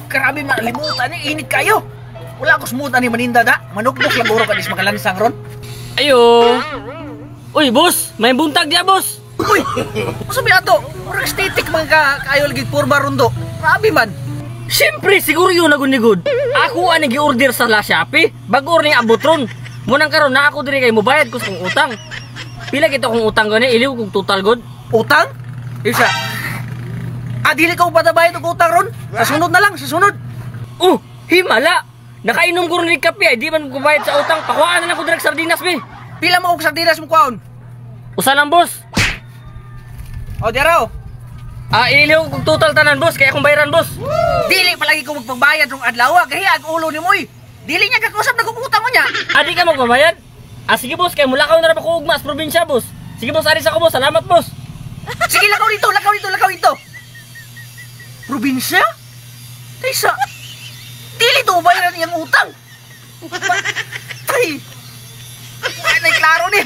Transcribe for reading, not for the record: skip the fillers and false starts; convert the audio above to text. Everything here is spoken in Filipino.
Grabe malimutan ni init kayo. Wala ko smutan ni maninda da. Manukdok lang uro kadis makalansang ron. Ayo. Uy, boss, may buntag dia, boss. Uy, masabi ato. Murag estetik mga kayo lagi purba ron do. Grabe man. Siyempre, siguro yun nagunigod. Ako ang nag-order sa La Shopee. Bago ni abot ron. Munang karon na ako diri kay mobayad ko sa kong utang. Pila kita kong utang gani, iliw kong total god. Utang? Isa. Dili ka patabayad og utang ron? Sa sunod na lang, sa sunod. Himala. Nakainom ko rin ng kape, di man ko bayad sa utang. Pakuhaan na lang ko direk sardinas, be. Pila mo og sardinas mo kwaon? Usa lang, boss. O, diraw. Iliw kong total tanan, boss. Kaya akong bayaran, boss. Dili palagi ko magpagbayad rong adlaw, gahiag ulo ni moy. Dili niya kakusap na kukutang mo niya. Di ka magbabayad? Sige, boss. Kaya mula ka na rin ako ugma sa probinsya, boss. Sige, boss. Aris ako, boss. Salamat, boss. Sige, lakaw dito, lakaw dito, lakaw dito. Probinsya? Taysa, dili to bayaran niyang utang. Ay, klaro ni.